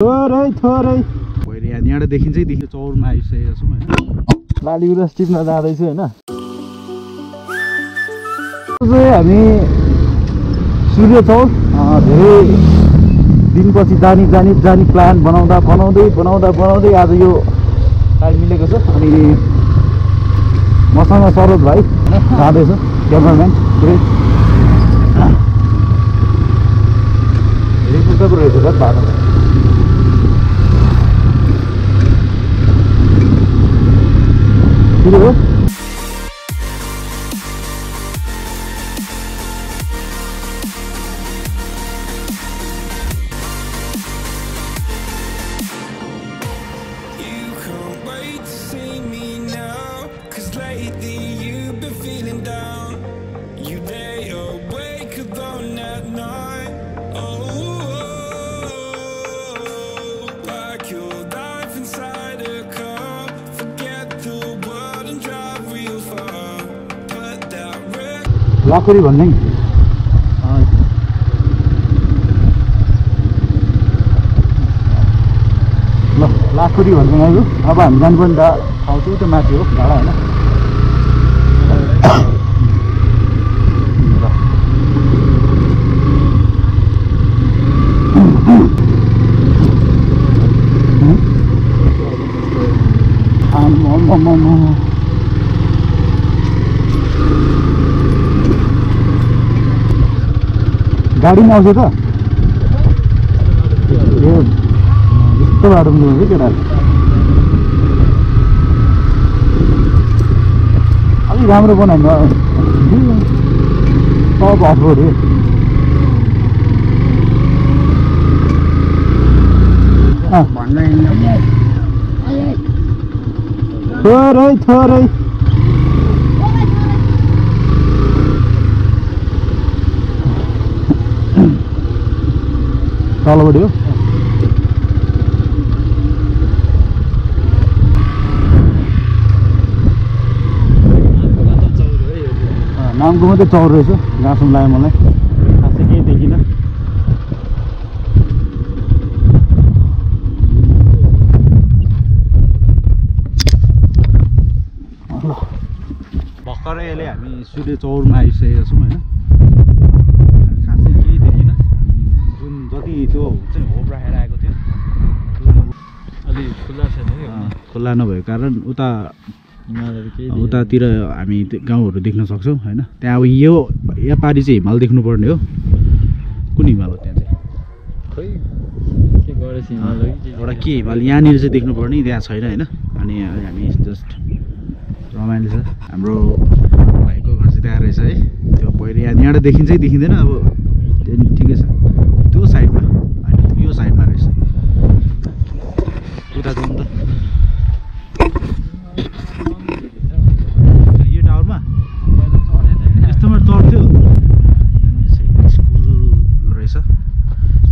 थोरै यहाँबाट देखिन्छ देखि चौरमा आइसकेको छौँ होइन लाली गुराँस टिप्न जाँदैछु होइन हामी सूर्य चौर धेरै दिनपछि जाने प्लान बनाउँदै आज यो टाइम मिलेको छ अनि मसँग सरोज भाइ जाँदैछ क्यामेराम्यान ग्रेट धेरै पुस्तक रहेछ सर बाटो हो लाखुरी भन्ने ल लाखुरी भन्ने आयो अब हामी जानुपर्ने ठाउँ चाहिँ उता माथि हो भाडा होइन गाडीमा आउँछ त यस्तो बाटोमा जान्छ केटाहरू अलिक राम्रो बनाइनु टप अफ रोड थोरै तलपट्टि हो नामको मात्रै चौर रहेछ गाँसुम लाग्यो मलाई खासै केही देखिनँ ल भर्खरै अहिले हामी सूर्य चौरमा आइसकेका छौँ होइन खासै केही देखिनँ जुन जति त्यो चाहिँ होप राखेर आएको थियो अलि खुल्ला छैन खुल्ला नभएको कारण उतातिर हामी गाउँहरू देख्न सक्छौँ होइन त्यहाँ अब यहाँ पारि चाहिँ हिमाल देख्नुपर्ने हो कुन हिमाल हो त्यहाँ चाहिँ एउटा के हिमाल यहाँनिर चाहिँ देख्नुपर्ने त्यहाँ छैन होइन अनि हामी जस्ट रमाइलो छ हाम्रो भाइको घर चाहिँ त्यहाँ रहेछ है त्यो पहिरो यहाँबाट देखिन्छ कि देखिँदैन अब ठिकै छ त्यो साइडमा होइन यो साइडमा रहेछ उता जाउँ त यो टावरमा यस्तोमा चढ्थ्यो स्कुल रहेछ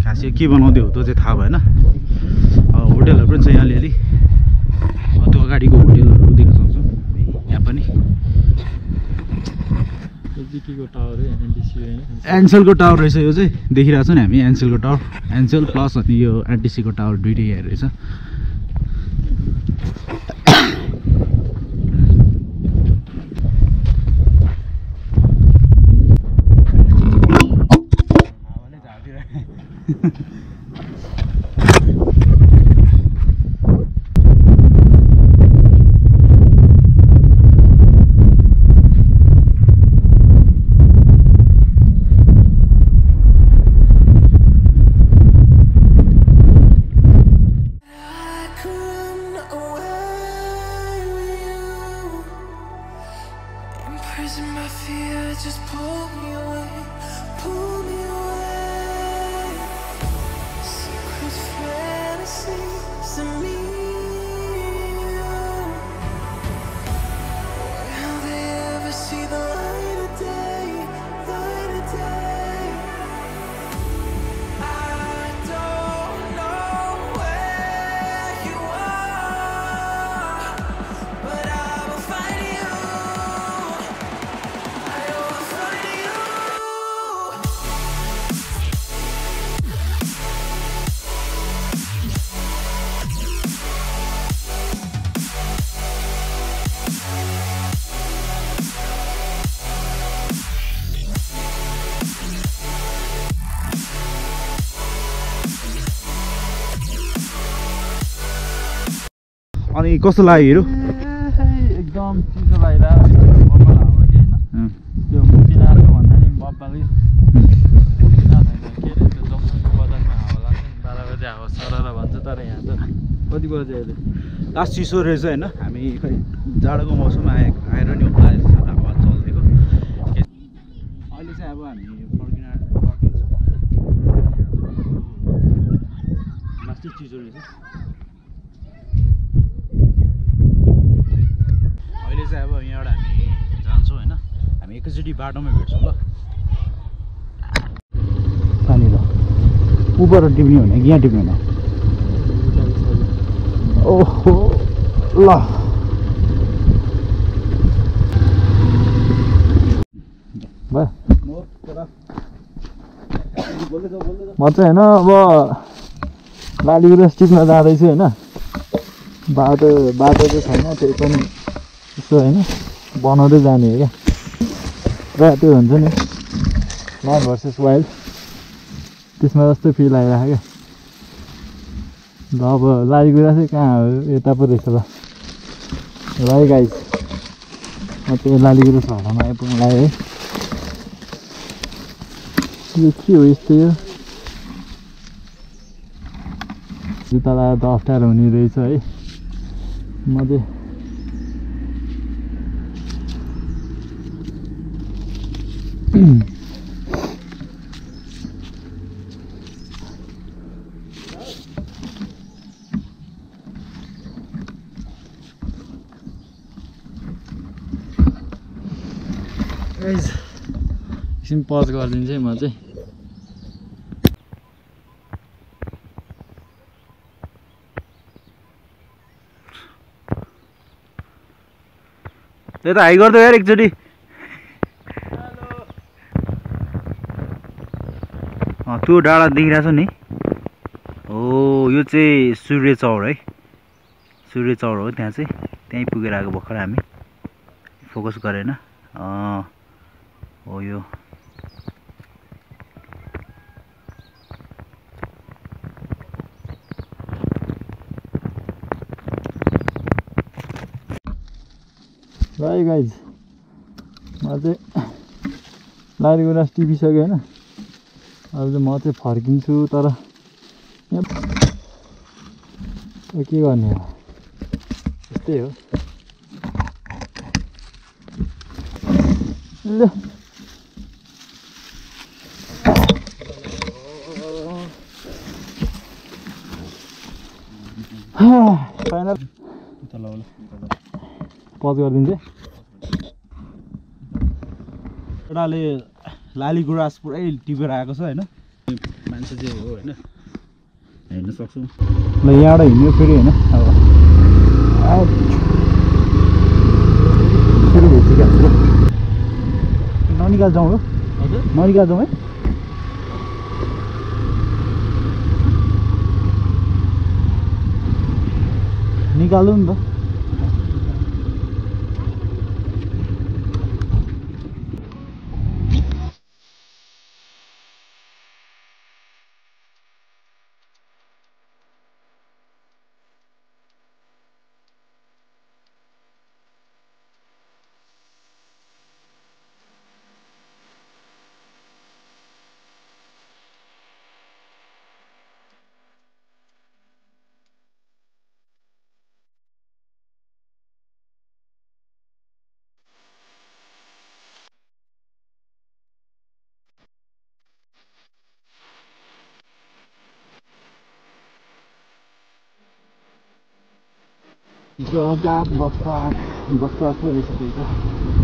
खास यो के बनाउँदै हो त्यो चाहिँ थाहा भएन होटेलहरू पनि छ यहाँ अलिअलि त्यो अगाडिको होटेलहरू देख्न सक्छौँ यहाँ पनि एनसेलको टावर रहेछ यो चाहिँ देखिरहेको छ नि हामी एनसेलको टावर एनसेल प्लस अनि यो एनटिसीको टावर दुइटै यहाँ रहेछ अनि कस्तो लाग्यो हिरो एकदम चिसो लागिरहेको बब्बल हावा कि होइन त्यो मुक्तिनाथको भन्दा नि बब्बलै मुक्तिनाथ होइन के अरे त्यो जक्सनको बजारमा हावा लाग्छ नि 12 बजे हावा सरर भन्छ तर यहाँ त कति बजे अहिले लास्ट चिसो रहेछ होइन हामी खै जाडोको मौसममा आएर नि होला हावा चल्दिएको अहिले चाहिँ अब हामी फर्किन्छौँ लास्टै चिसो रहेछ अहिले चाहिँ अब यहाँबाट हामी जान्छौँ होइन हामी एकैचोटि बाटोमा भेट्छौँ ल कहाँनिर ऊपर टिप्ने हो भने कि यहाँ टिप्ने हो ओहो ल म चाहिँ होइन अब लालीगुराँस टिप्न जाँदैछु होइन बाटो चाहिँ छैन त्यही पनि यसो होइन बनाउँदै जाने हो क्या र त्यो हुन्छ नि म्यान भर्सेस वाइल्ड त्यसमा जस्तो फिल आइरहेको क्या ल अब लालीगुराँस चाहिँ कहाँ हो यता पो रहेछ ल है गाइस म त्यो लालीगुराँस हटाउन आइपुग्नुलाई है यो के हो यस्तो यो जुत्ता लगाएर त अप्ठ्यारो हुने रहेछ है म चाहिँ एकछिन पज गरिदिन्छु है म चाहिँ त्यही त हाई गरिदेऊ यार एकचोटि त्यो डाँडा देखिरहेछ नि हो यो चाहिँ सूर्य चौर है सूर्य चौर हो त्यहाँ चाहिँ त्यहीँ पुगेर आएको भर्खर हामी फोकस गरेन हो यो है गाइज म चाहिँ लालीगुराँस टिपिसकेँ होइन अब चाहिँ म चाहिँ फर्किन्छु तर के गर्ने हो त्यस्तै हो ल फाइनल पज गरिदिन्छ एउटाले लालीगुराँस पुरै टिपेर आएको छ होइन मान्छे चाहिँ हो होइन हेर्न सक्छौँ ल यहाँबाट हिँड्यो फेरि होइन अब फेरि भेटिहाल्छु ननिकाल जाउँ हो हजुर ननिकाल जाउँ है निकाल्नु नि त जग्गा बस्छ रहेछ त्यही त